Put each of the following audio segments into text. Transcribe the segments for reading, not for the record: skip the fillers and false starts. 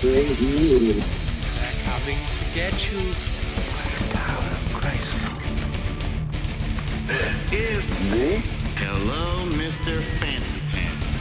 They're coming to get you. Power of Christ. This is me. Hello, Mr. Fancy Pants.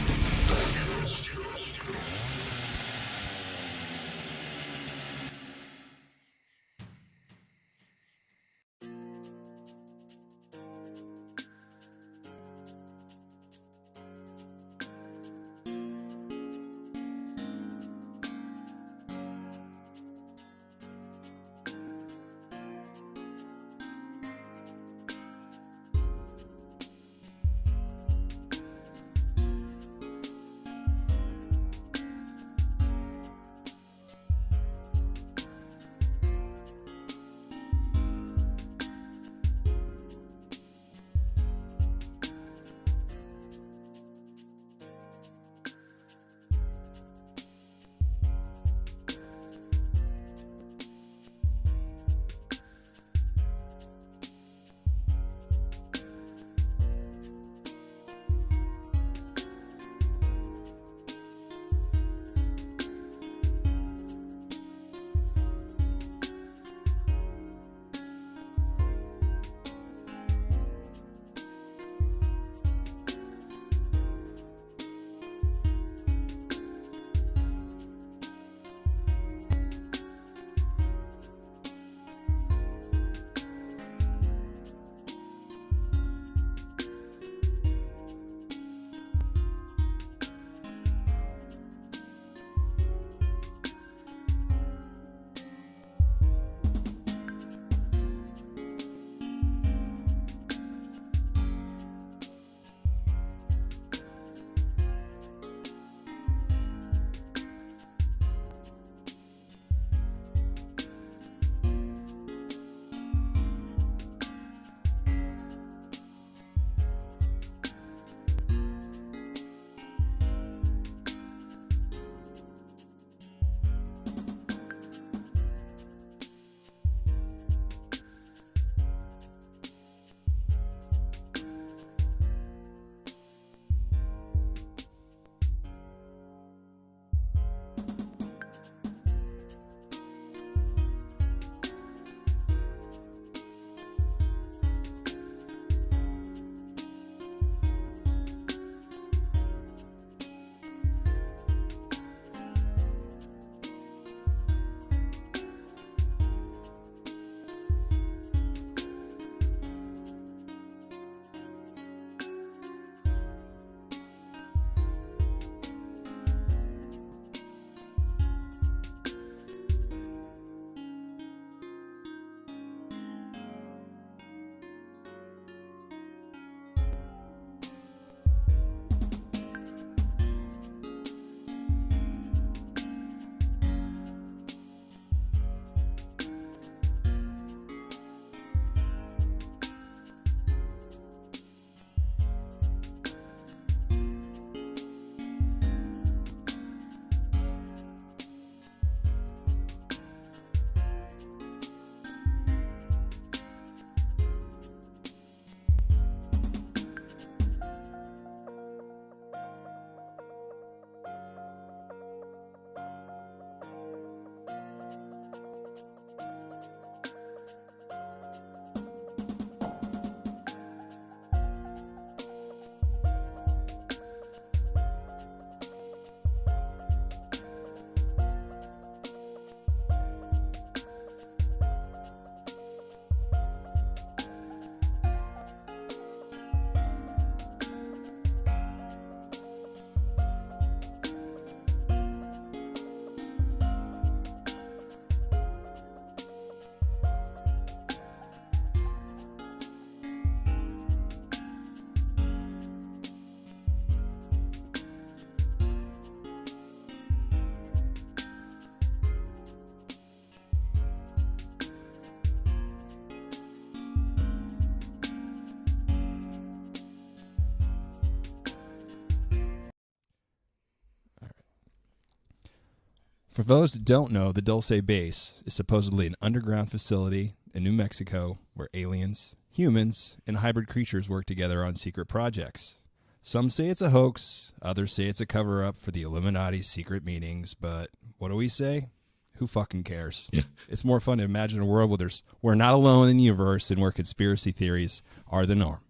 For those that don't know, the Dulce Base is supposedly an underground facility in New Mexico where aliens, humans, and hybrid creatures work together on secret projects. Some say it's a hoax, others say it's a cover-up for the Illuminati's secret meetings, but what do we say? Who fucking cares? Yeah. It's more fun to imagine a world where we're not alone in the universe and where conspiracy theories are the norm.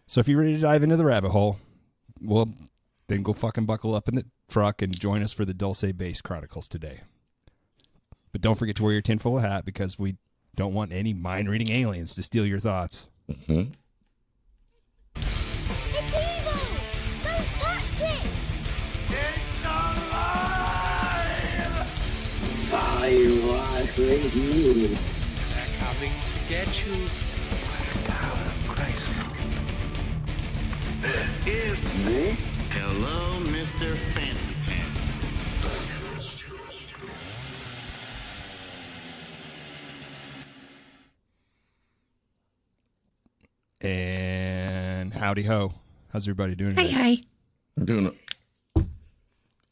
So if you're ready to dive into the rabbit hole, well, then go fucking buckle up in the truck and join us for the Dulce Base Chronicles today. But don't forget to wear your tinfoil hat because we don't want any mind-reading aliens to steal your thoughts. Mm-hmm. It's evil! Don't touch it! It's alive! They're coming to get you. What a power of Christ. This is Hello, Mr. Fancy Pants. And howdy ho. How's everybody doing today? Hi. I'm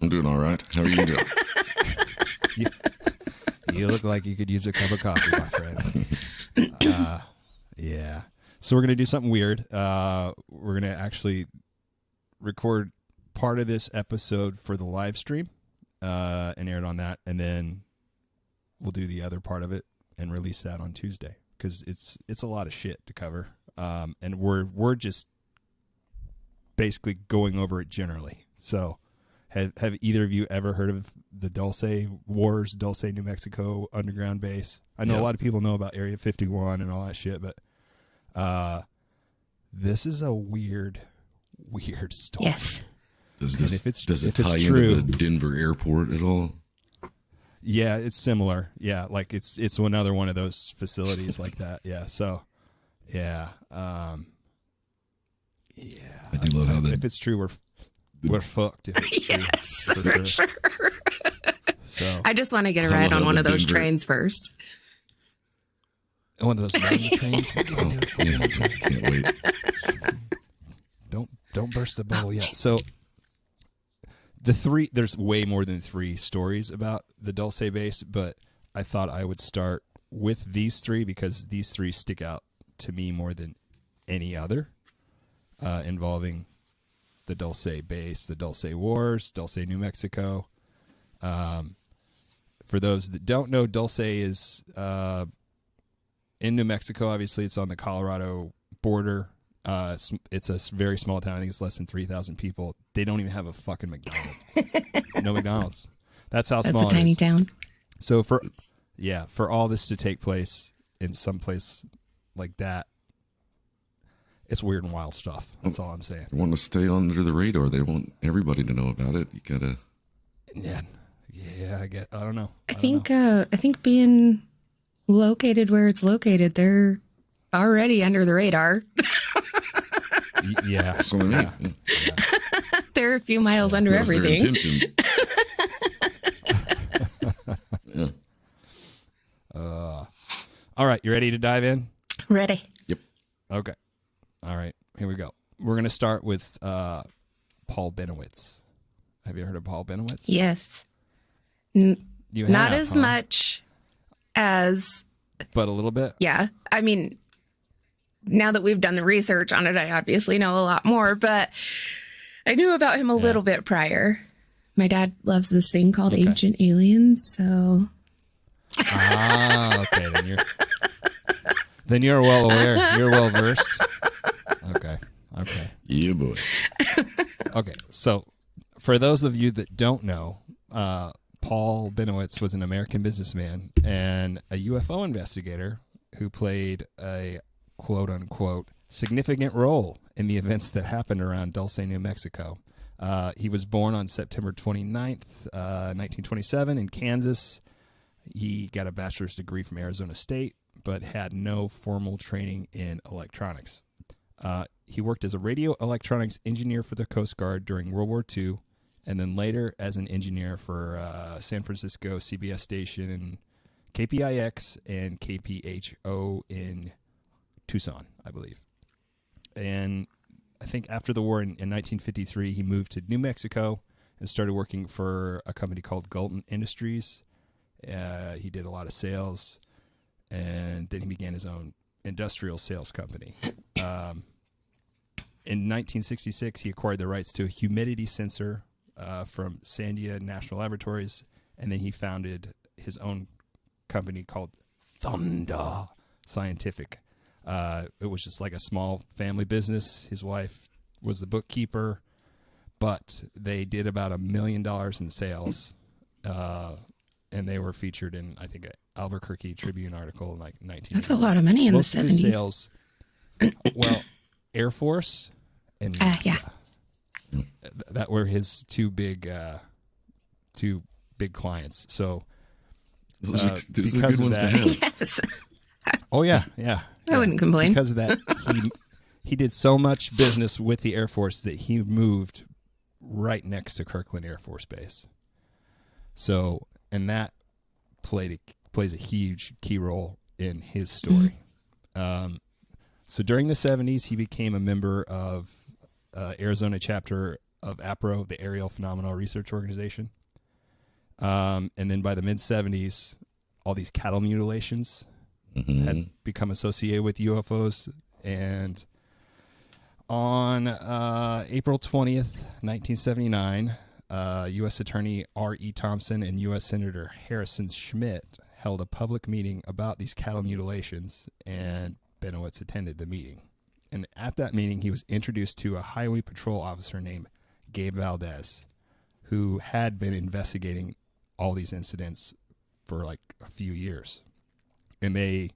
doing all right. How are you doing? You look like you could use a cup of coffee, my friend. Yeah. So we're going to do something weird. We're going to actually record part of this episode for the live stream and air it on that. And then we'll do the other part of it and release that on Tuesday because it's a lot of shit to cover. And we're just basically going over it generally. So have either of you ever heard of the Dulce Wars, Dulce, New Mexico underground base? I know a lot of people know about Area 51 and all that shit, but this is a weird story. Yes. Does it tie into true, the Denver airport at all? Yeah, it's similar. Yeah, like it's another one of those facilities like that. Yeah, so yeah, I do love how if it's true, we're fucked. If it's Yes, true, for sure. So I just want to get a I ride love on one the of those Denver- trains first. one of those mighty trains. Can't wait. Don't burst the bubble yet. So there's way more than 3 stories about the Dulce Base, but I thought I would start with these 3 because these 3 stick out to me more than any other involving the Dulce Base, the Dulce Wars, Dulce, New Mexico. For those that don't know, Dulce is in New Mexico. Obviously, it's on the Colorado border. It's a very small town. I think it's less than 3,000 people. They don't even have a fucking McDonald's. No McDonald's. That's how small That's a tiny it is. town. So for all this to take place in some place like that, it's weird and wild stuff. That's all I'm saying. They want to stay under the radar. They want everybody to know about it. You gotta. Yeah, I don't know. I think being located where it's located, they're already under the radar. Yeah. That's what I mean. Yeah. They're a few miles under That was their everything. intention. Yeah. All right, you ready to dive in? Ready. Yep. Okay. All right, here we go. We're going to start with Paul Benowitz. Have you heard of Paul Benowitz? Yes. You Not have, as huh? much as, But a little bit? yeah. I mean, now that we've done the research on it, I obviously know a lot more, but I knew about him a little bit prior. My dad loves this thing called Ancient Aliens, so. Okay. Then you're well aware. You're well versed. Okay. Yeah, boy. Okay. So, for those of you that don't know, Paul Benowitz was an American businessman and a UFO investigator who played a quote unquote significant role in the events that happened around Dulce, New Mexico. He was born on September 29th, 1927 in Kansas. He got a bachelor's degree from Arizona State, but had no formal training in electronics. He worked as a radio electronics engineer for the Coast Guard during World War II, and then later as an engineer for San Francisco CBS station and KPIX and KPHO in Tucson, I believe. And I think after the war in 1953, he moved to New Mexico and started working for a company called Galton Industries. He did a lot of sales, and then he began his own industrial sales company. In 1966, he acquired the rights to a humidity sensor from Sandia National Laboratories and then he founded his own company called Thunder Scientific. It was just like a small family business. His wife was the bookkeeper, but they did about $1 million in sales, and they were featured in, I think, an Albuquerque Tribune article in like 19. That's a lot of money in Most the of 70s. Sales, well, Air Force and NASA. Yeah. That were his two big clients. So Those are because good of ones to that- have. Yes. Oh yeah. I wouldn't complain. Because of that, he did so much business with the Air Force that he moved right next to Kirkland Air Force Base. So, and that plays a huge key role in his story. So during the 70s, he became a member of Arizona chapter of APRO, the Aerial Phenomenal Research Organization. And then by the mid-70s, all these cattle mutilations had become associated with UFOs. And on April 20th, 1979, U.S. Attorney R.E. Thompson and U.S. Senator Harrison Schmitt held a public meeting about these cattle mutilations, and Benowitz attended the meeting. And at that meeting, he was introduced to a highway patrol officer named Gabe Valdez, who had been investigating all these incidents for like a few years. And they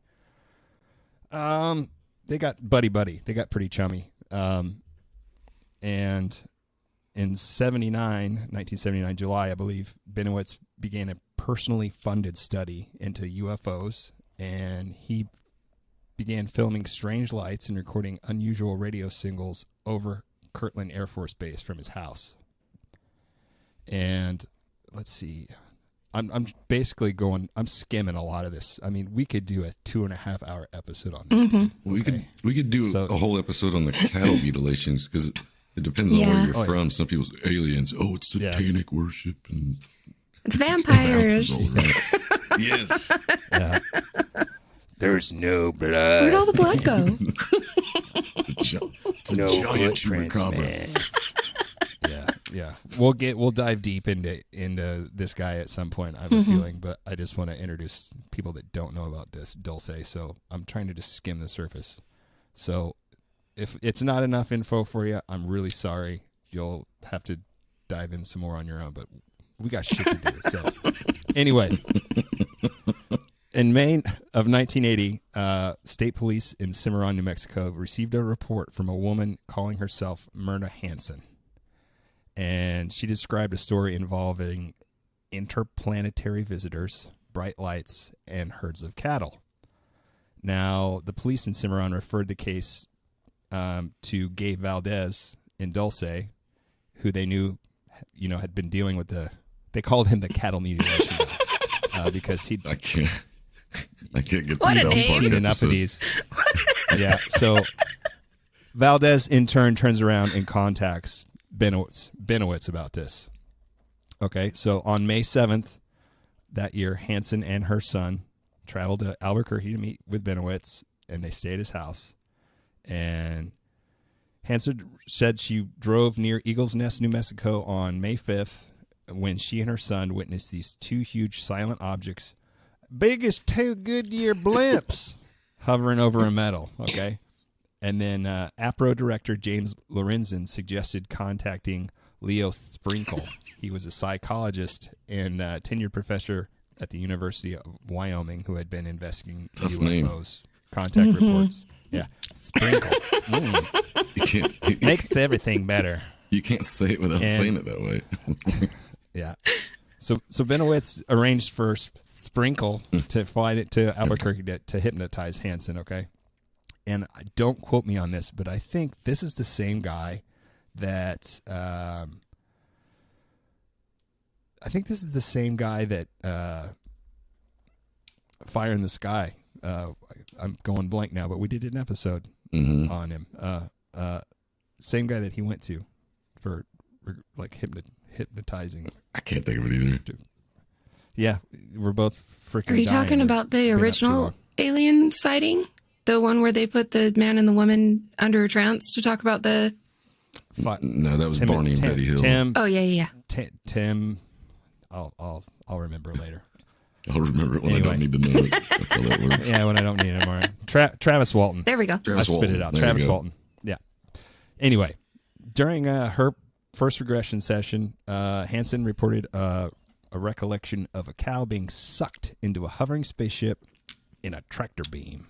got buddy. They got pretty chummy. And in 1979, July, I believe, Benowitz began a personally funded study into UFOs, and he began filming strange lights and recording unusual radio signals over Kirtland Air Force Base from his house. And let's see, I'm basically I'm skimming a lot of this. I mean, we could do a 2.5 hour episode on this. We could do a whole episode on the cattle mutilations, because it depends on where you're from. Some people say aliens. Oh, it's satanic worship and It's vampires. Yes. Yeah. There's no blood. Where'd all the blood go? It's a giant chupacabra. Yeah. We'll dive deep into this guy at some point, I have a feeling, but I just want to introduce people that don't know about this Dulce, so I'm trying to just skim the surface. So if it's not enough info for you, I'm really sorry. You'll have to dive in some more on your own, but we got shit to do. So anyway, in May of 1980, state police in Cimarron, New Mexico, received a report from a woman calling herself Myrna Hansen. And she described a story involving interplanetary visitors, bright lights, and herds of cattle. Now, the police in Cimarron referred the case to Gabe Valdez in Dulce, who they knew, had been dealing with they called him the cattle mutilation guy, because I can't get What a the name. seen enough of these. Yeah, so Valdez in turn turns around and contacts Benowitz about this. Okay, so on May 7th that year, Hansen and her son traveled to Albuquerque to meet with Benowitz, and they stayed at his house. And Hansen said she drove near Eagles Nest, New Mexico on May 5th when she and her son witnessed these two huge silent objects, big as two Goodyear blimps, hovering over a meadow, okay? And then APRO director James Lorenzen suggested contacting Leo Sprinkle. He was a psychologist and tenured professor at the University of Wyoming who had been investigating Tough UFOs. Contact reports. Yeah. Sprinkle. Makes everything better. You can't say it without saying it that way. Yeah. So Benowitz arranged for Sprinkle to fly it to Albuquerque to hypnotize Hansen, okay? And don't quote me on this, but I think this is the same guy that Fire in the Sky. I'm going blank now, but we did an episode on him. Same guy that he went to for like hypnotizing. I can't think of it either. Yeah, we're both freaking. Are you dying. talking about the Been up too original long. alien sighting? The one where they put the man and the woman under a trance to talk about the... No, that was Barney and Betty Hill. Tim. Oh, yeah. Tim. I'll I'll remember later. I'll remember it when I don't need to know it. That's how that works. Yeah, when I don't need it anymore. Travis Walton. There we go. I spit it out. Travis Walton. Yeah. Anyway, during her first regression session, Hansen reported a recollection of a cow being sucked into a hovering spaceship in a tractor beam.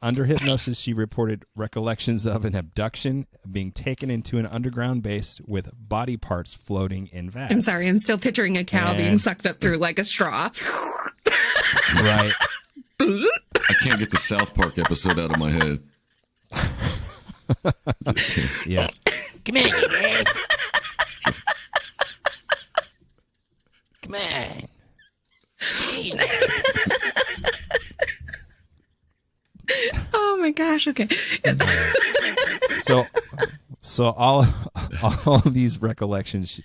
Under hypnosis, she reported recollections of an abduction, being taken into an underground base with body parts floating in vats. I'm sorry, I'm still picturing a cow being sucked up through like a straw. Right. I can't get the South Park episode out of my head. Yeah. Come on, guys. Come on. Oh my gosh. Okay. So all of these recollections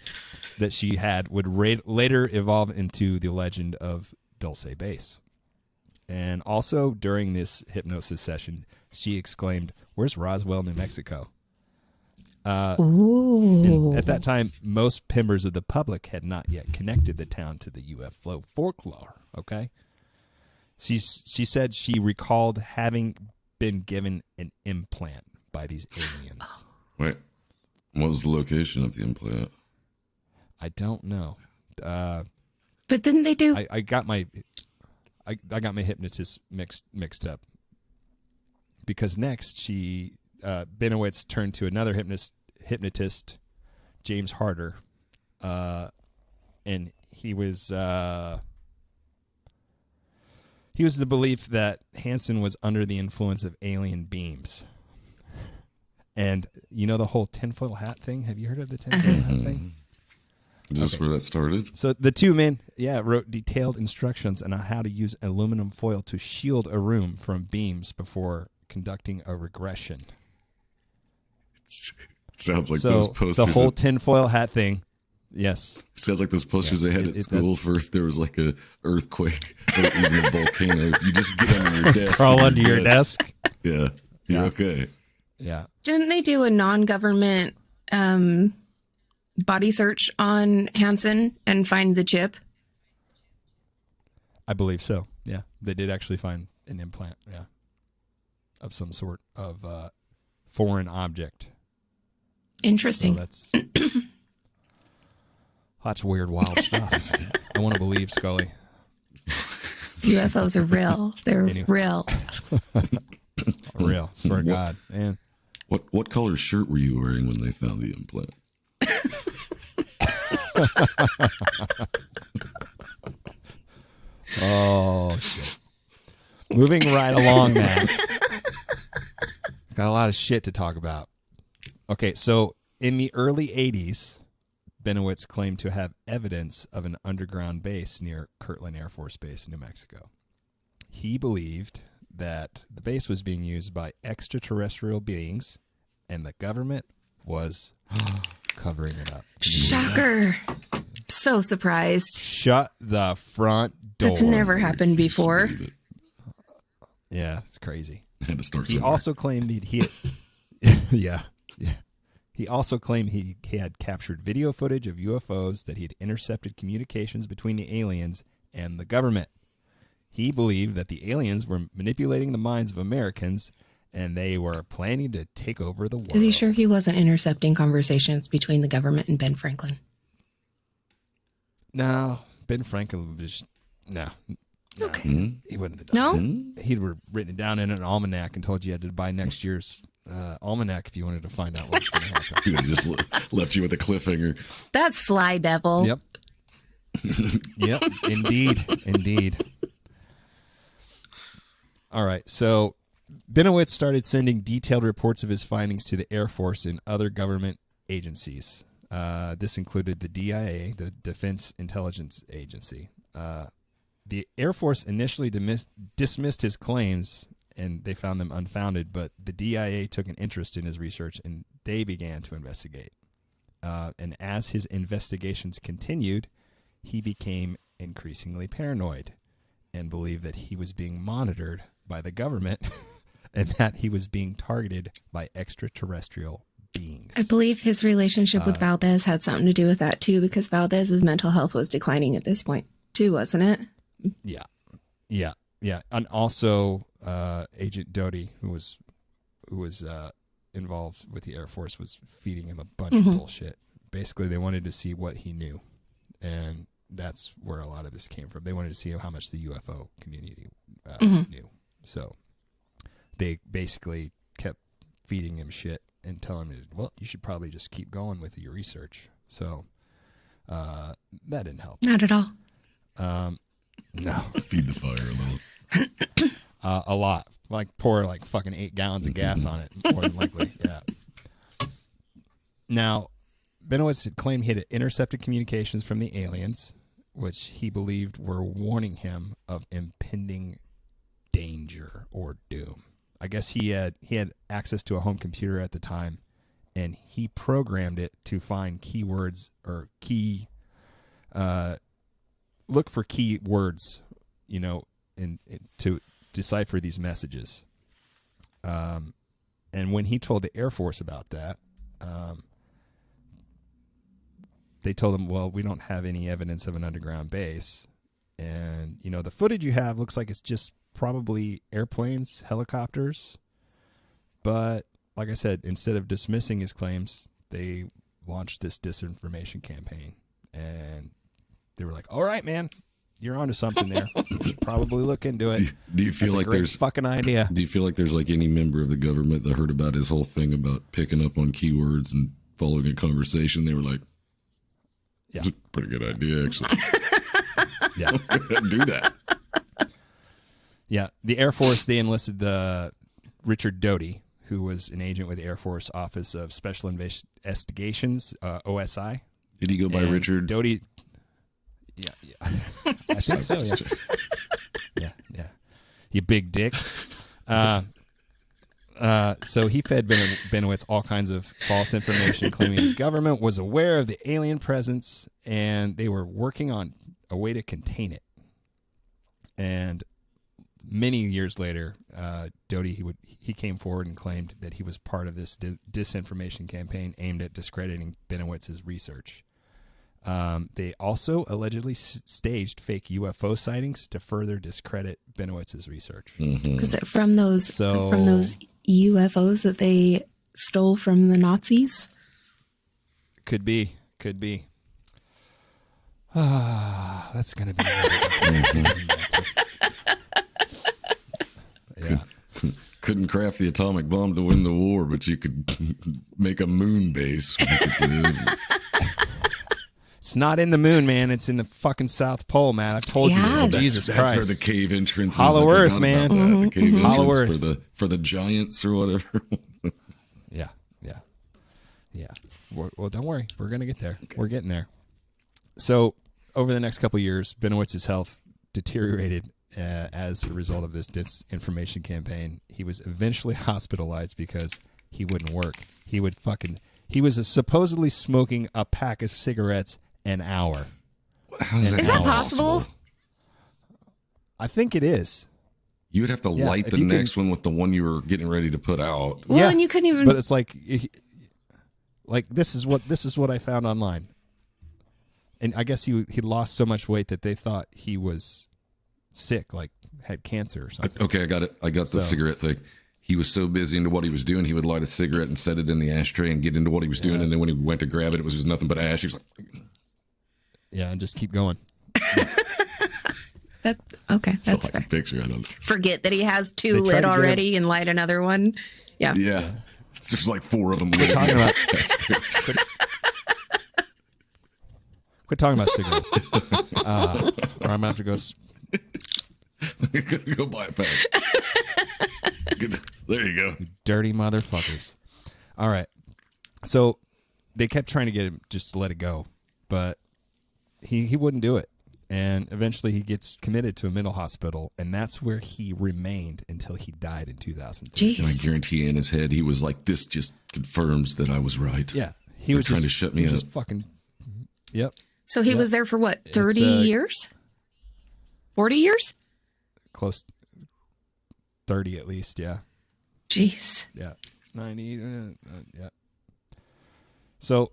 that she had would later evolve into the legend of Dulce Base. And also during this hypnosis session, she exclaimed, "Where's Roswell, New Mexico?" Ooh. At that time, most members of the public had not yet connected the town to the UFO folklore. Okay, she said she recalled having been given an implant by these aliens. Wait, what was the location of the implant? I don't know. But didn't they do? I got my hypnotist mixed up, because next she Benowitz turned to another hypnotist, James Harder, and he was the belief that Hansen was under the influence of alien beams. And you know the whole tinfoil hat thing? Have you heard of the tinfoil hat thing? Is this where that started? So the two men, wrote detailed instructions on how to use aluminum foil to shield a room from beams before conducting a regression. It sounds like those posters. The whole tinfoil hat thing. Yes. Sounds like those posters they had at school for if there was like a earthquake or even a volcano. You just get under your desk. Crawl under your desk. Yeah. You're okay. Yeah. Didn't they do a non-government body search on Hansen and find the chip? I believe so. Yeah. They did actually find an implant. Yeah. Of some sort of foreign object. Interesting. So that's weird, wild stuff. I want to believe, Scully. UFOs are real. They're real. Real. Swear to God. Man. What color shirt were you wearing when they found the implant? Oh, shit. Moving right along, man. Got a lot of shit to talk about. Okay, so in the early 80s, Benowitz claimed to have evidence of an underground base near Kirtland Air Force Base in New Mexico. He believed that the base was being used by extraterrestrial beings, and the government was covering it up. Shocker. So surprised. Shut the front door. That's never happened before. Yeah, it's crazy. Had to start He somewhere. also claimed he He also claimed he had captured video footage of UFOs, that he had intercepted communications between the aliens and the government. He believed that the aliens were manipulating the minds of Americans, and they were planning to take over the world. Is he sure he wasn't intercepting conversations between the government and Ben Franklin? No, Ben Franklin was no. Okay. He wouldn't have done No? He'd written it down in an almanac and told you had to buy next year's almanac if you wanted to find out what's going to happen. He would have just left you with a cliffhanger. That's Sly Devil. Yep. Yep. Indeed. All right. So Benowitz started sending detailed reports of his findings to the Air Force and other government agencies. This included the DIA, the Defense Intelligence Agency. The Air Force initially dismissed his claims, and they found them unfounded, but the DIA took an interest in his research, and they began to investigate. And as his investigations continued, he became increasingly paranoid and believed that he was being monitored by the government and that he was being targeted by extraterrestrial beings. I believe his relationship with Valdez had something to do with that too, because Valdez's mental health was declining at this point too, wasn't it? Yeah, and also Agent Doty, who was involved with the Air Force, was feeding him a bunch of bullshit. Basically, they wanted to see what he knew, and that's where a lot of this came from. They wanted to see how much the UFO community knew. So they basically kept feeding him shit and telling him, well, you should probably just keep going with your research. So that didn't help. Not at all. No. Feed the fire a little. A lot. Like pour like fucking 8 gallons of gas on it, more than likely. Yeah. Now, Benowitz had claimed he had intercepted communications from the aliens, which he believed were warning him of impending danger or doom. I guess he had access to a home computer at the time, and he programmed it to find keywords or look for key words, to decipher these messages. And when he told the Air Force about that, they told him, well, we don't have any evidence of an underground base. And, the footage you have looks like it's just probably airplanes, helicopters. But like I said, instead of dismissing his claims, they launched this disinformation campaign. And they were like, all right, man, you're onto something there. You should probably look into it. Do you feel like there's fucking idea? Do you feel like there's like any member of the government that heard about his whole thing about picking up on keywords and following a conversation? They were like, yeah, it's a pretty good idea, actually. Yeah. Do that. Yeah. The Air Force, they enlisted the Richard Doty, who was an agent with the Air Force Office of Special Investigations, OSI. Did he go by Richard? Doty. Yeah. I think so, yeah. Yeah. You big dick. So he fed Benowitz all kinds of false information, claiming the government was aware of the alien presence and they were working on a way to contain it. And many years later, Doty he came forward and claimed that he was part of this disinformation campaign aimed at discrediting Benowitz's research. They also allegedly staged fake UFO sightings to further discredit Benowitz's research. Was it from those UFOs that they stole from the Nazis? Could be. That's gonna be. Yeah. Couldn't craft the atomic bomb to win the war, but you could make a moon base. It's not in the moon, man. It's in the fucking South Pole, man. I told you this. Jesus Christ. That's where the cave entrance is. Hollow Earth, man. The cave entrance Hollow Earth. for the giants or whatever. Yeah. Well, don't worry. We're going to get there. Okay. We're getting there. So over the next couple of years, Benowitz's health deteriorated as a result of this disinformation campaign. He was eventually hospitalized because he wouldn't work. He was supposedly smoking a pack of cigarettes an hour. Is that possible? I think it is. You would have to light the next one with the one you were getting ready to put out. Well, and you couldn't even. But it's like this is what I found online. And I guess he lost so much weight that they thought he was sick, like had cancer or something. Okay, I got it. I got the cigarette thing. He was so busy into what he was doing, he would light a cigarette and set it in the ashtray and get into what he was doing. And then when he went to grab it, it was just nothing but ash. He was like, yeah, and just keep going. That's fair. Picture. I don't forget that he has 2 lit already and light another one. Yeah. There's like 4 of them. Quit talking about cigarettes. Or I'm going to have to go. Go buy a pack. There you go. You dirty motherfuckers. All right. So they kept trying to get him just to let it go, but he wouldn't do it. And eventually he gets committed to a mental hospital, and that's where he remained until he died in 2003. And I guarantee in his head he was like, this just confirms that I was right. Yeah. He was trying to shut me up. Just fucking, yep. So he was there for what, 30 years? 40 years? Close 30 at least, yeah. Jeez. Yeah. 90, yeah. So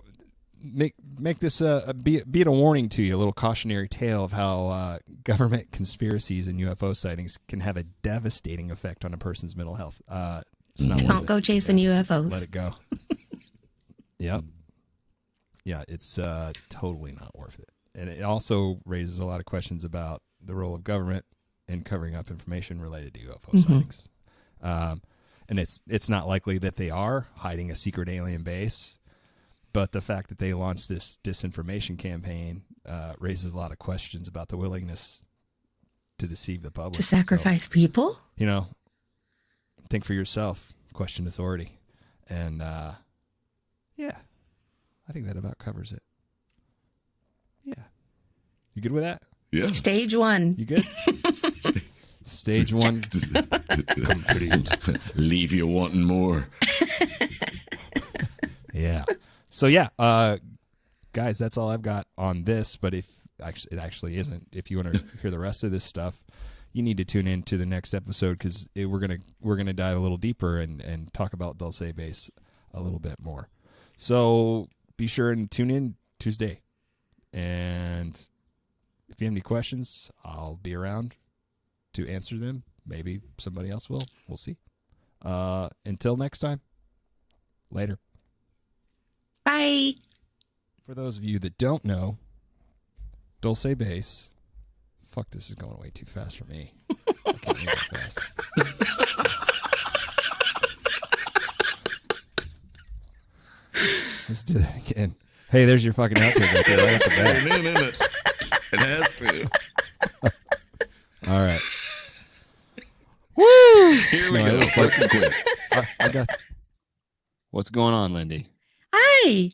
make this be it a warning to you, a little cautionary tale of how government conspiracies and UFO sightings can have a devastating effect on a person's mental health. It's not Don't go chasing UFOs. Let it go. Yep. Yeah, it's totally not worth it. And it also raises a lot of questions about the role of government in covering up information related to UFO sightings. And it's not likely that they are hiding a secret alien base, but the fact that they launched this disinformation campaign raises a lot of questions about the willingness to deceive the public. To sacrifice people? You know, think for yourself, question authority. And yeah, I think that about covers it. Yeah. You good with that? Yeah. Stage 1. You good? Stage 1 complete. Leave you wanting more. Yeah. So yeah, guys, that's all I've got on this. But if it actually isn't, if you want to hear the rest of this stuff, you need to tune in to the next episode because we're gonna dive a little deeper and talk about Dulce Base a little bit more. So be sure and tune in Tuesday. And if you have any questions, I'll be around to answer them. Maybe somebody else will. We'll see. Until next time, later. Bye. For those of you that don't know, Dulce Base. Fuck, this is going way too fast for me. I can't make it fast. Let's do that again. Hey, there's your fucking outfit right there. That's the bad. It has to. All right. Woo! Here we go. Fucking quick. I got. What's going on, Lindy? Hi.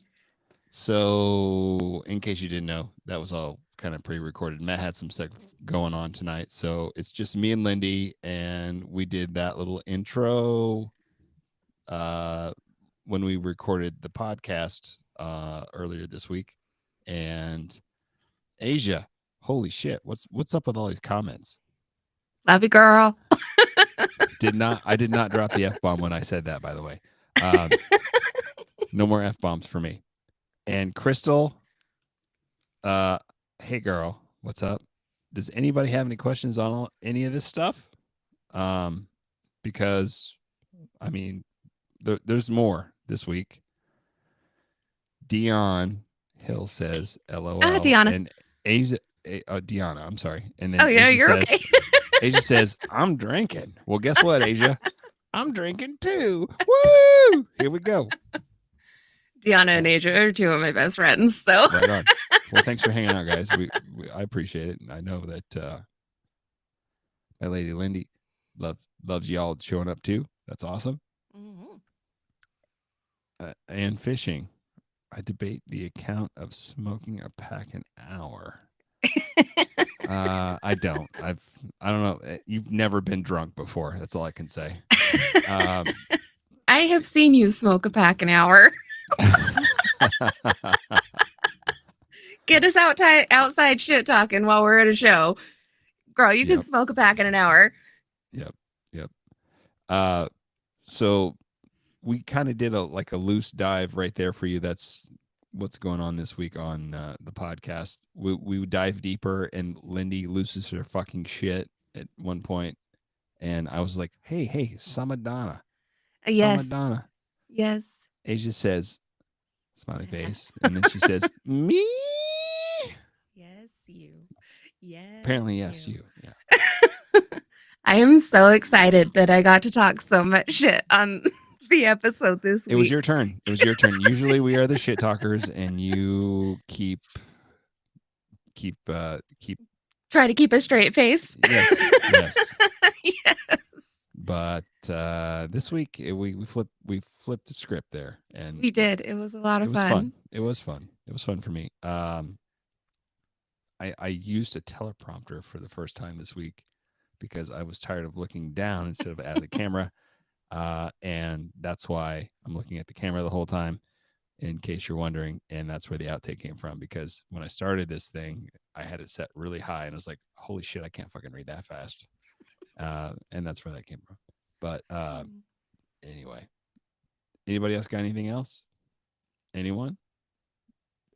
So, in case you didn't know, that was all kind of pre-recorded. Matt had some stuff going on tonight, so it's just me and Lindy, and we did that little intro when we recorded the podcast earlier this week. And Asia, holy shit, what's up with all these comments? Love you, girl. I did not drop the F-bomb when I said that, by the way. No more F-bombs for me. And Crystal, hey girl, what's up? Does anybody have any questions on any of this stuff? Because, I mean, there's more this week. Dion Hill says, LOL. Deanna. And Asia, Deanna, I'm sorry. And then Asia you're says, okay. Asia says, I'm drinking. Well, guess what, Asia? I'm drinking too. Woo! Here we go. Deanna and Asia are two of my best friends. So Right on. Well, thanks for hanging out, guys. I appreciate it, and I know that my lady Lindy loves y'all showing up too. That's awesome. Mm-hmm. And fishing. I debate the account of smoking a pack an hour. I don't. I don't know. You've never been drunk before. That's all I can say. I have seen you smoke a pack an hour. Get us outside shit talking while we're at a show. Girl, you can smoke a pack in an hour. Yep. So we kind of did a loose dive right there for you. That's what's going on this week on the podcast. We dive deeper, and Lindy loses her fucking shit at one point, and I was like, hey, Samadana. Yes. Samadana. Yes. Asia says, smiley face, and then she says, me? Yes, you. Yes. Apparently, yes, you. Yeah. I am so excited that I got to talk so much shit on the episode this week. It was your turn. Usually we are the shit talkers, and you keep try to keep a straight face. Yes. Yes. But this week we flipped the script there, and We did. It was a lot of fun. It was fun. It was fun for me. I used a teleprompter for the first time this week because I was tired of looking down instead of at the camera. And that's why I'm looking at the camera the whole time, in case you're wondering. And that's where the outtake came from, because when I started this thing, I had it set really high, and I was like, holy shit, I can't fucking read that fast. And that's where that came from. But anyway, anybody else got anything else? Anyone?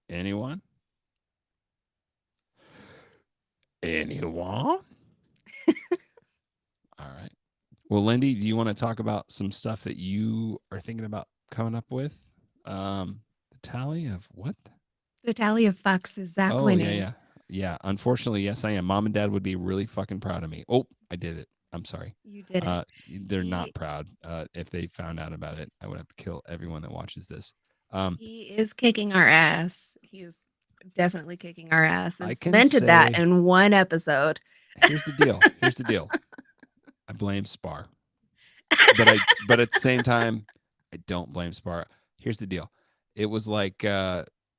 Anyone? Anyone? All right. Well, Lindy, do you want to talk about some stuff that you are thinking about coming up with? The tally of what? The tally of fucks is Zach winning. Yeah. Unfortunately, yes, I am. Mom and Dad would be really fucking proud of me. Oh, I did it. I'm sorry. You did it. They're not proud. If they found out about it, I would have to kill everyone that watches this. He is kicking our ass. He is definitely kicking our ass. I And can cemented say- that in one episode. Here's the deal. I blame Spar, but at the same time, I don't blame Spar. Here's the deal. It was like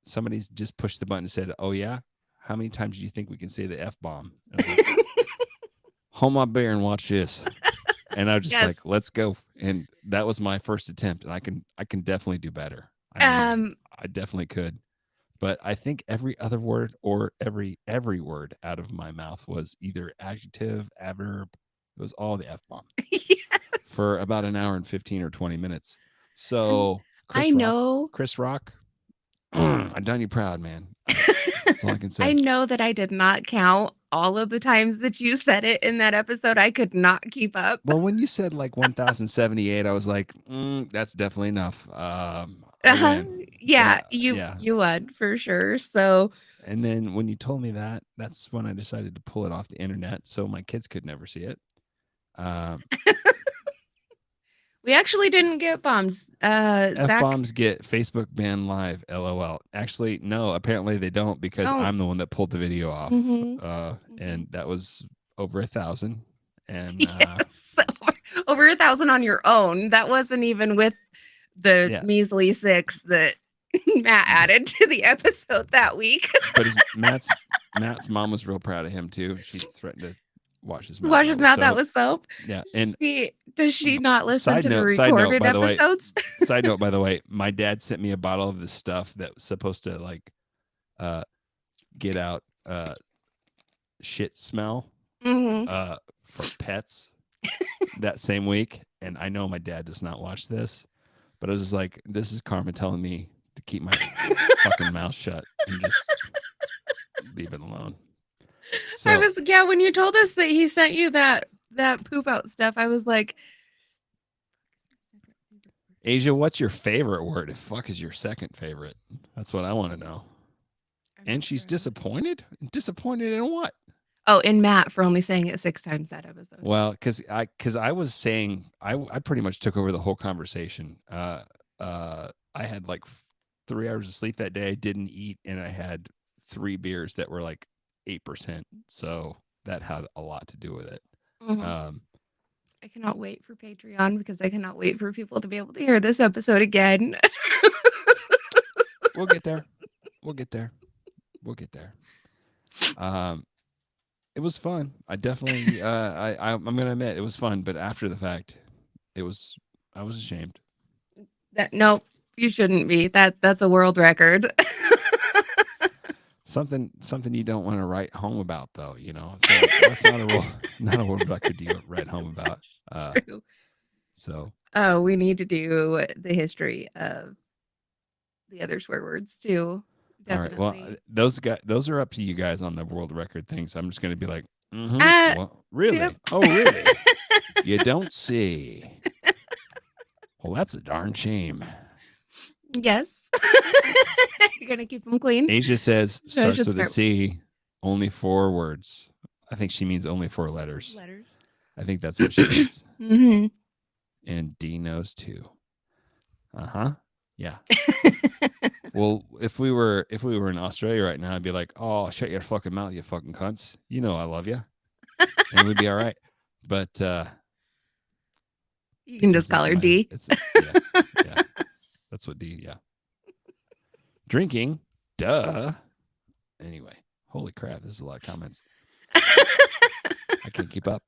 somebody's just pushed the button and said, "Oh yeah, how many times do you think we can say the F-bomb?" Like, hold my beer and watch this. And I was just like, "Let's go." And that was my first attempt, and I can definitely do better. I definitely could. But I think every other word or every word out of my mouth was either adjective, adverb. It was all the F-bomb. Yes. For about an hour and 15 or 20 minutes. So Chris Rock, I've done you proud, man. That's all I can say. I know that I did not count all of the times that you said it in that episode. I could not keep up. Well, when you said like 1,078, I was like, that's definitely enough. You won for sure. So, and then when you told me that, that's when I decided to pull it off the internet so my kids could never see it. We actually didn't get bombs. F-bombs get Facebook ban live, LOL. Actually, no, apparently they don't because I'm the one that pulled the video off. And that was over 1,000. And yes, over 1,000 on your own. That wasn't even with the measly 6 that Matt added to the episode that week. But Matt's mom was real proud of him too. She threatened to wash his mouth. That was soap. Yeah. And does she not listen to the recorded episodes? Side note, by the way, my dad sent me a bottle of this stuff that was supposed to like get out shit smell for pets that same week. And I know my dad does not watch this, but I was just like, this is karma telling me to keep my fucking mouth shut and just leave it alone. So, when you told us that he sent you that poop out stuff, I was like, Asia, what's your favorite word? If fuck is your second favorite, that's what I want to know. And she's disappointed. Disappointed in what? Oh, in Matt for only saying it 6 times that episode. Well, because I was saying I pretty much took over the whole conversation. I had like 3 hours of sleep that day. I didn't eat, and I had 3 beers that were like 8%. So that had a lot to do with it. I cannot wait for Patreon because I cannot wait for people to be able to hear this episode again. We'll get there. It was fun. I definitely I'm gonna admit it was fun, but after the fact, I was ashamed. No, you shouldn't be. That's a world record. Something you don't want to write home about, though. You know, so that's not a world record to write home about. True. So. Oh, we need to do the history of the other swear words too. Definitely. All right. Well, those are up to you guys on the world record things. I'm just going to be like, well, really? Yep. Oh, really? You don't see. Well, that's a darn shame. Yes. You're going to keep them clean? Asia says starts with a C, only 4 words. I think she means only 4 letters. I think that's what she means. Mm-hmm. And D knows too. Yeah. Well, if we were in Australia right now, I'd be like, "Oh, shut your fucking mouth, you fucking cunts. You know I love you," and we'd be all right. But you can just call her D. Yeah, that's what D. Yeah. Drinking, duh. Anyway, holy crap, this is a lot of comments. I can't keep up.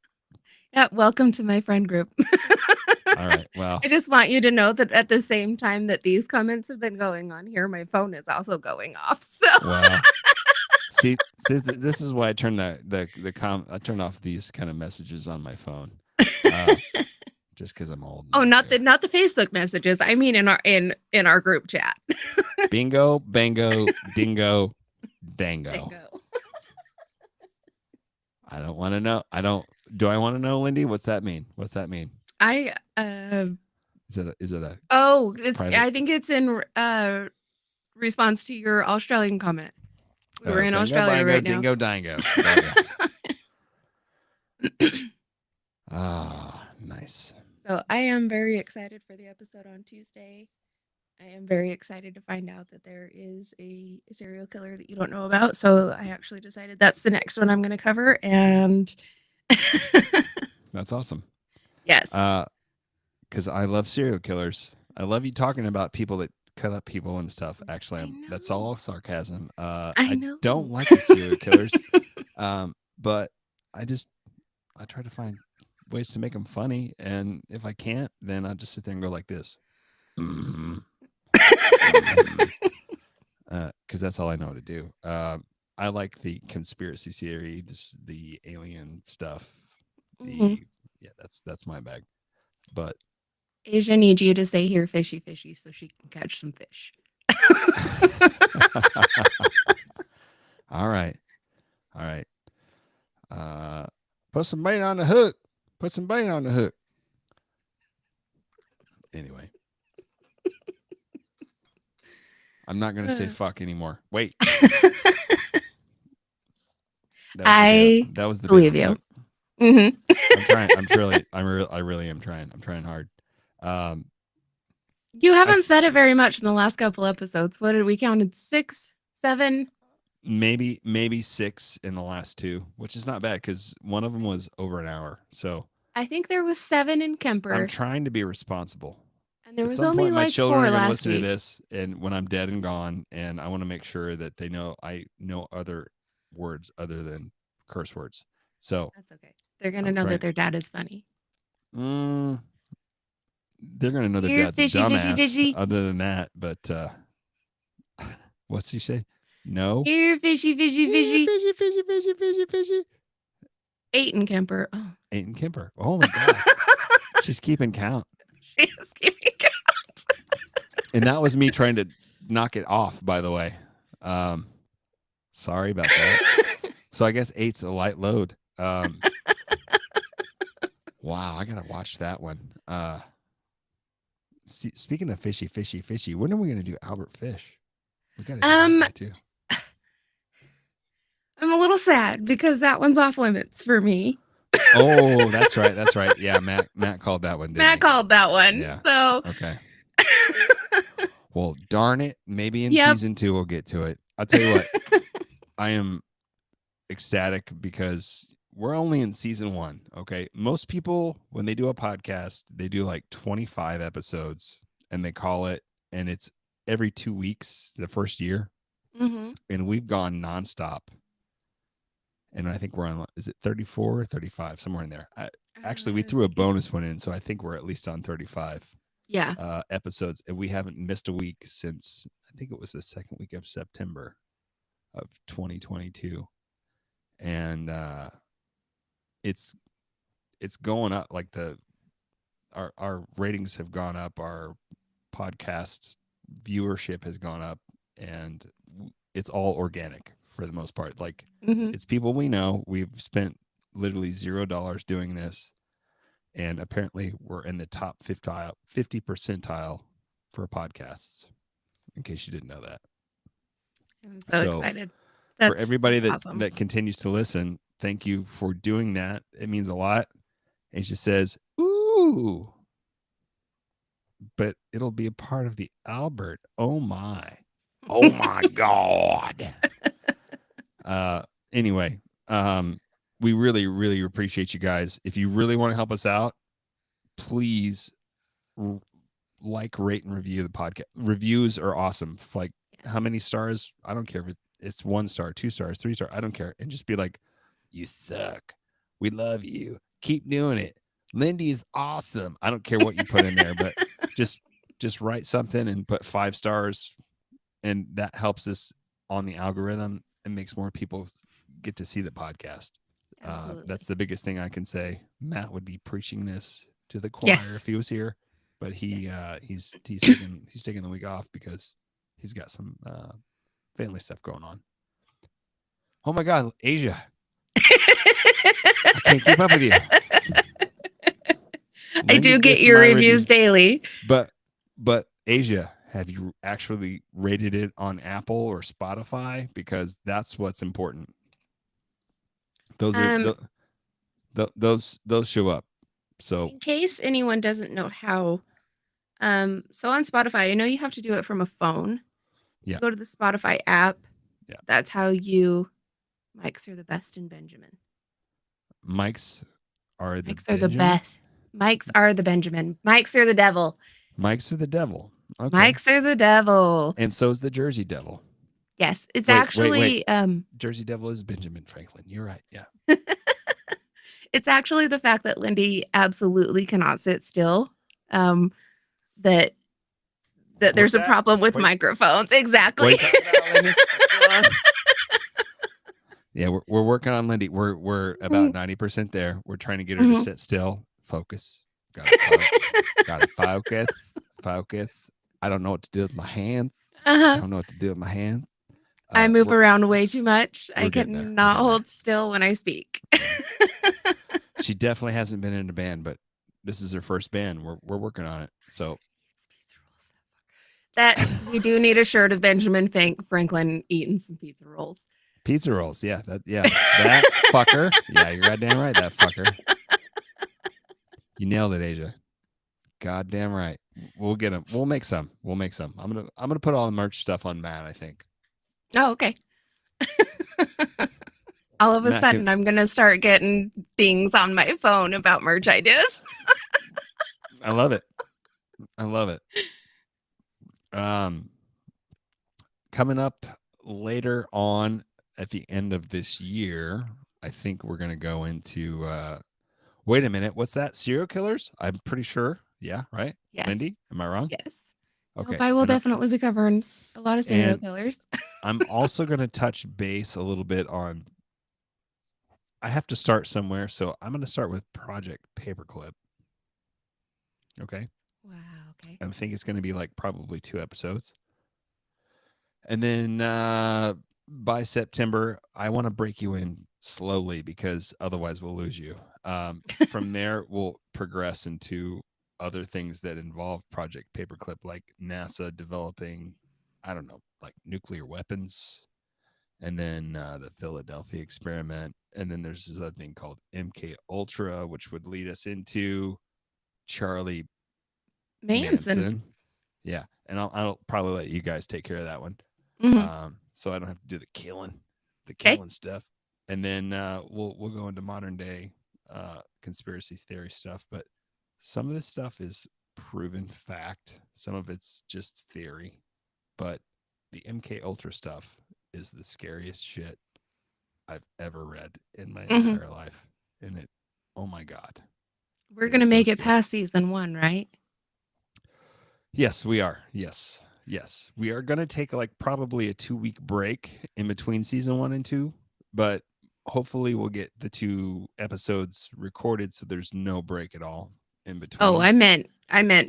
Yeah, welcome to my friend group. All right. Well, I just want you to know that at the same time that these comments have been going on here, my phone is also going off. So, well, see, this is why I turn I turn off these kind of messages on my phone, just because I'm old. Oh, not the Facebook messages. I mean, in our group chat. Bingo, bango, dingo, dango. I don't want to know. Do I want to know, Lindy? What's that mean? What's that mean? I Is it a it's private? I think it's in response to your Australian comment. We're in bingo, Australia bango, right now. dingo, dango. Ah, nice. So I am very excited for the episode on Tuesday. I am very excited to find out that there is a serial killer that you don't know about. So I actually decided that's the next one I'm going to cover. And that's awesome. Yes. Because I love serial killers. I love you talking about people that cut up people and stuff. Actually, that's all sarcasm. I don't like the serial killers, but I try to find ways to make them funny, and if I can't, then I just sit there and go like this. Because that's all I know how to do. I like the conspiracy theory, the alien stuff. Yeah, that's my bag. But Asia needs you to say here fishy fishy so she can catch some fish. All right. Put some bait on the hook. Anyway. I'm not going to say fuck anymore. Wait. That was the believe you. Mm-hmm. I'm trying. I really am trying. I'm trying hard. You haven't said it very much in the last couple episodes. What did we counted? 6, 7? Maybe 6 in the last 2, which is not bad because one of them was over an hour. So I think there was 7 in Kemper. I'm trying to be responsible. And there was only like 4 last week. My children are going to listen to this, and when I'm dead and gone, and I want to make sure that they know I know other words other than curse words. So that's okay. They're going to know that their dad is funny. They're going to know their dad's fishy, dumbass. fishy. Other than that, but what's he say? No. Here, fishy, fishy, fishy. Fishy, fishy, fishy, fishy, fishy. 8 in Kemper. Oh. 8 in Kemper. Oh my God. She's keeping count. She is keeping count. And that was me trying to knock it off, by the way. Sorry about that. So I guess 8's a light load. Wow, I gotta watch that one. Speaking of fishy, fishy, fishy, when are we gonna do Albert Fish? We gotta do that too. I'm a little sad because that one's off limits for me. Oh, that's right. That's right. Yeah, Matt called that one. Matt called that one. Yeah. So okay. Well, darn it. Maybe in season 2 we'll get to it. I'll tell you what. I am ecstatic because we're only in season 1. Okay. Most people, when they do a podcast, they do like 25 episodes and they call it, and it's every 2 weeks the first year. Mm-hmm. And we've gone nonstop. And I think we're on, is it 34 or 35? Somewhere in there. Actually, we threw a bonus one in, so I think we're at least on 35 episodes. And we haven't missed a week since, I think it was the second week of September of 2022. And it's going up. Like our ratings have gone up. Our podcast viewership has gone up. And it's all organic. For the most part, like it's people we know. We've spent literally $0 doing this, and apparently we're in the top 50 percentile for podcasts. In case you didn't know that, I'm so excited. For everybody that continues to listen, thank you for doing that. It means a lot. And she says, "Ooh, but it'll be a part of the Albert. Oh my, oh my God." Anyway, we really, really appreciate you guys. If you really want to help us out, please like, rate, and review the podcast. Reviews are awesome. Like how many stars? I don't care if it's 1 star, 2 stars, 3 stars. I don't care. And just be like, you suck. We love you. Keep doing it. Lindy is awesome. I don't care what you put in there, but just write something and put 5 stars. And that helps us on the algorithm. It makes more people get to see the podcast. That's the biggest thing I can say. Matt would be preaching this to the choir if he was here, but he's taking the week off because He's got some family stuff going on. Oh my God, Asia. I can't keep up with you. I do get your reviews daily. But Asia, have you actually rated it on Apple or Spotify? Because that's what's important. Those are those show up. So in case anyone doesn't know how, so on Spotify, I know you have to do it from a phone. Yeah. You go to the Spotify app. Yeah. That's how you. Mics are the best in Benjamin. Mics are the best. Mics are the Benjamin. Mics are the devil. Mics are the devil. Okay. Mics are the devil. And so is the Jersey Devil. Yes, it's actually Jersey Devil is Benjamin Franklin. You're right. Yeah. It's actually the fact that Lindy absolutely cannot sit still. That there's a problem with microphones. Exactly. Yeah, we're working on Lindy. We're about 90% there. We're trying to get her to sit still, focus. Gotta focus. I don't know what to do with my hands. I don't know what to do with my hands. I move around way too much. I cannot hold still when I speak. She definitely hasn't been in a band, but this is her first band. We're working on it. So that we do need a shirt of Benjamin Franklin eating some pizza rolls. Pizza rolls, yeah, that fucker. Yeah, you're goddamn right, that fucker. You nailed it, Asia. Goddamn right. We'll get them. We'll make some. I'm gonna put all the merch stuff on Matt, I think. Oh, okay. All of a sudden, I'm gonna start getting things on my phone about merch ideas. I love it. Coming up later on at the end of this year, I think we're gonna go into. Wait a minute, what's that? Serial killers? I'm pretty sure. Yeah, right. Yes. Lindy, am I wrong? Yes. Okay. I will definitely be covering a lot of serial killers. I'm also going to touch base a little bit on. I have to start somewhere, so I'm going to start with Project Paperclip. Okay. Wow. Okay. I think it's going to be like probably 2 episodes, and then by September, I want to break you in slowly because otherwise we'll lose you. From there, we'll progress into other things that involve Project Paperclip, like NASA developing, I don't know, like nuclear weapons, and then the Philadelphia experiment, and then there's this other thing called MK Ultra, which would lead us into Charlie Manson. Yeah, and I'll probably let you guys take care of that one, so I don't have to do the killing stuff, and then we'll go into modern day conspiracy theory stuff, but some of this stuff is proven fact. Some of it's just theory. But the MK Ultra stuff is the scariest shit I've ever read in my entire life. And it, oh my God. We're going to make it past season 1, right? Yes, we are. Yes. We are going to take like probably a 2-week break in between season 1 and 2. But hopefully we'll get the 2 episodes recorded so there's no break at all in between. Oh, I meant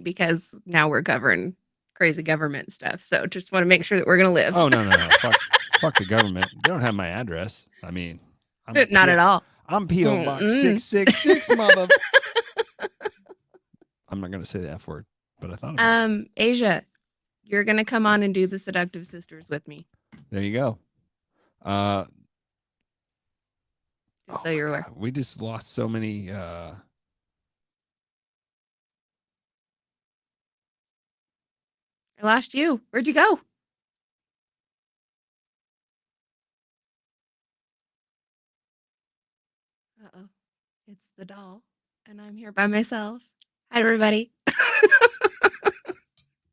because now we're covering crazy government stuff. So just want to make sure that we're going to live. Oh, no. Fuck the government. They don't have my address. I mean, not at all. I'm P.O. Box 666, mother. I'm not going to say the F word, but I thought about it. Asia, you're going to come on and do the Seductive Sisters with me. There you go. So you're aware. We just lost so many I lost you. Where'd you go? Uh-oh. It's the doll. And I'm here by myself. Hi, everybody.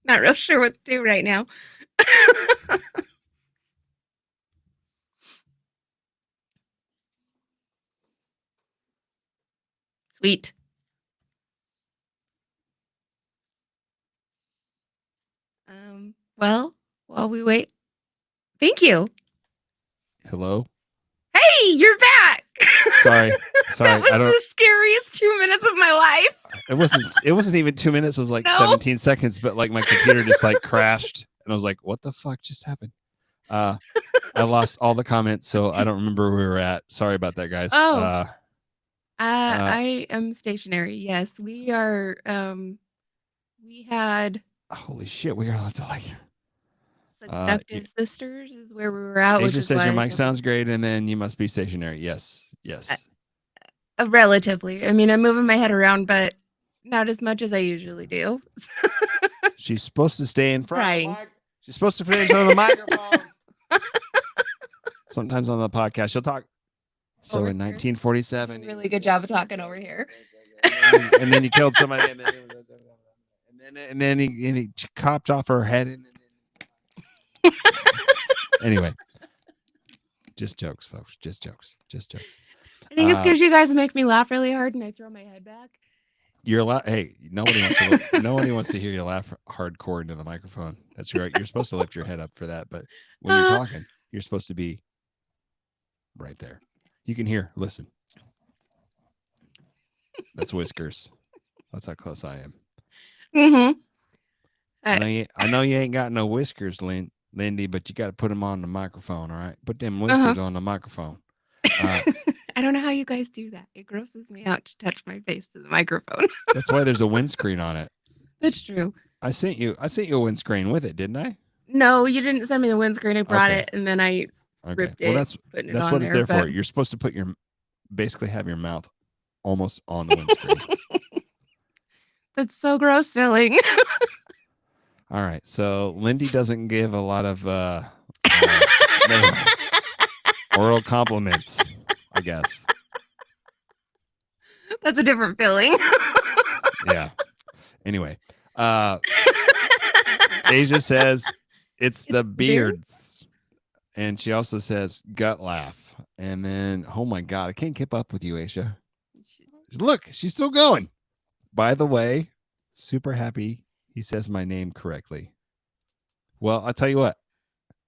Not real sure what to do right now. Sweet. Well, while we wait, thank you. Hello. Hey, you're back. Sorry. That was the scariest 2 minutes of my life. It wasn't even 2 minutes. It was like 17 seconds. But like my computer just like crashed, And I was like, what the fuck just happened? I lost all the comments, so I don't remember where we were at. Sorry about that, guys. Oh, I am stationary. Yes, we are. We had Holy shit, we are allowed to like. Seductive Sisters is where we were at. Asia which is says why your I mic told sounds great, and then you must be stationary. Yes. relatively. I mean, I'm moving my head around, but not as much as I usually do. She's supposed to stay in front. Trying. She's supposed to stay in front of the microphone. Sometimes on the podcast, she'll talk. So Over in here. 1947, Really good job of talking over here. and then you killed somebody, and then he chopped off her head. Anyway, just jokes, folks. Just jokes. I think it's because you guys make me laugh really hard, and I throw my head back. You're Hey, nobody wants to hear you laugh hardcore into the microphone. That's right. You're supposed to lift your head up for that, but when you're talking, you're supposed to be right there. You can hear. Listen. That's whiskers. That's how close I am. Mm-hmm. I know you ain't got no whiskers, Lindy, but you got to put them on the microphone. All right, put them whiskers on the microphone. I don't know how you guys do that. It grosses me out to touch my face to the microphone. That's why there's a windscreen on it. That's true. I sent you a windscreen with it, didn't I? No, you didn't send me the windscreen. I brought it, and then I ripped it. Well, that's putting it what on it's there for. You're supposed to basically have your mouth almost on the windscreen. That's so gross feeling. All right, so Lindy doesn't give a lot of oral compliments, I guess. That's a different feeling. Yeah. Anyway, Asia says it's the beards. And she also says gut laugh. And then, oh my God, I can't keep up with you, Asia. Look, she's still going. By the way, super happy he says my name correctly. Well, I'll tell you what,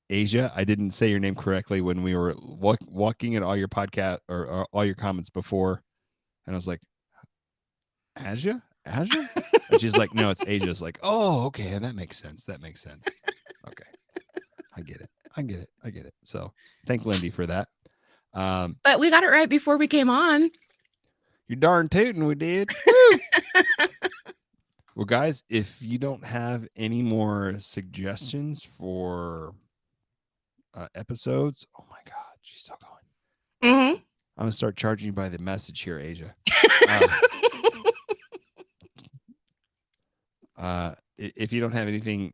Asia, I didn't say your name correctly when we were walking at all your podcast or all your comments before. And I was like, Asia? And she's like, no, it's Asia. It's like, oh, okay. That makes sense. Okay. I get it. So thank Lindy for that. But we got it right before we came on. You're darn tootin' we did. Well, guys, if you don't have any more suggestions for episodes, oh my God, she's still going. Mm-hmm. I'm going to start charging you by the message here, Asia. If you don't have anything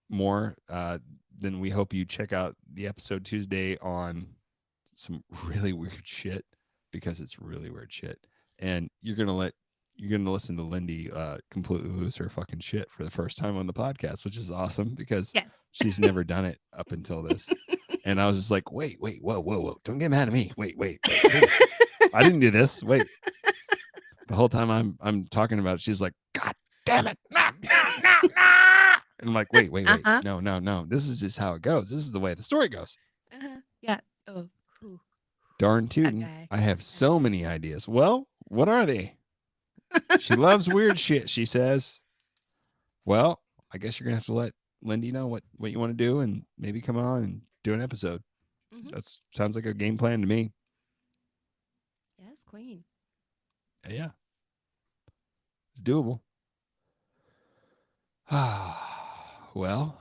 more, then we hope you check out the episode Tuesday on some really weird shit, because it's really weird shit. And you're going to listen to Lindy completely lose her fucking shit for the first time on the podcast, which is awesome because she's never done it up until this. And I was just like, wait, whoa. Don't get mad at me. Wait. I didn't do this. Wait. The whole time I'm talking about it, she's like, God damn it. No. And I'm like, wait. No. This is just how it goes. This is the way the story goes. Yeah. Oh, cool. Darn tootin'. Okay. I have so many ideas. Well, what are they? She loves weird shit, she says. Well, I guess you're going to have to let Lindy know what you want to do and maybe come on and do an episode. Mm-hmm. That sounds like a game plan to me. Yes, queen. Yeah. It's doable. Well,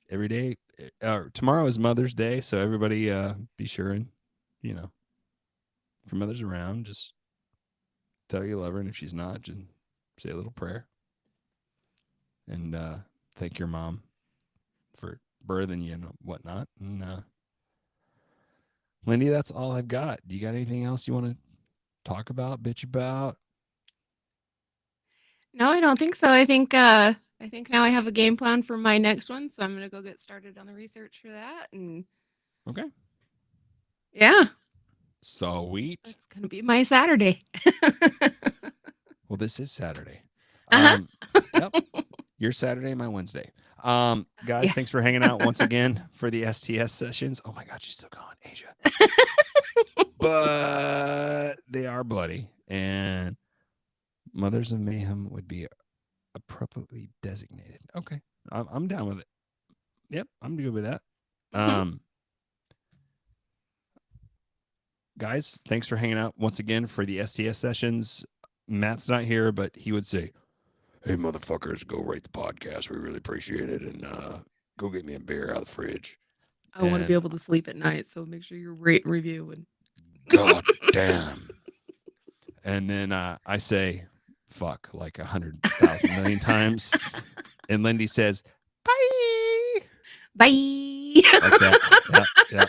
every day. Tomorrow is Mother's Day, so everybody be sure and, if your mother's around, just tell her you love her, and if she's not, just say a little prayer. And thank your mom for birthing you and whatnot. And Lindy, that's all I've got. Do you got anything else you want to talk about, bitch about? No, I don't think so. I think now I have a game plan for my next one, so I'm gonna go get started on the research for that. And okay, yeah, sweet. It's gonna be my Saturday. Well, this is Saturday. Uh-huh. Yep. Your Saturday, my Wednesday. Guys, yes. Thanks for hanging out once again for the STS sessions. Oh my God, she's still gone, Asia. But they are bloody, and Mothers of Mayhem would be appropriately designated. Okay. I'm down with it. Yep, I'm good with that. Guys, thanks for hanging out once again for the STS sessions. Matt's not here, but he would say, "Hey, motherfuckers, go rate the podcast. We really appreciate it, and go get me a beer out of the fridge." I want to be able to sleep at night, so make sure you rate and review. And God damn. And then I say, "Fuck," like 100,000 million times, and Lindy says, "Bye, bye." Okay. Yeah.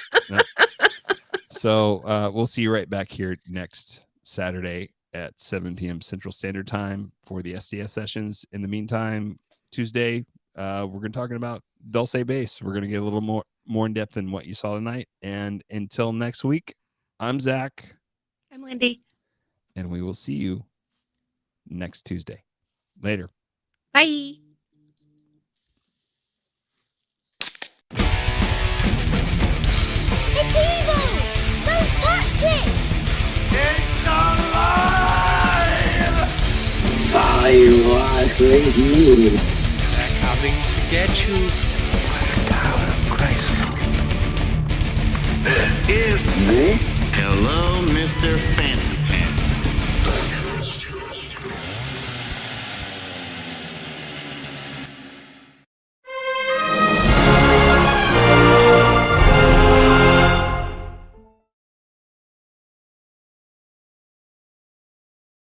So we'll see you right back here next Saturday at 7 p.m. Central Standard Time for the SDS sessions. In the meantime, Tuesday, we're going to be talking about Dulce Base. We're going to get a little more in depth than what you saw tonight. And until next week, I'm Zach. I'm Lindy. And we will see you next Tuesday. Later. Bye. It's evil! Don't touch it! It's alive! With you. They're coming to get you. What a tower of Christ. This is... Hello, Mr. Fancy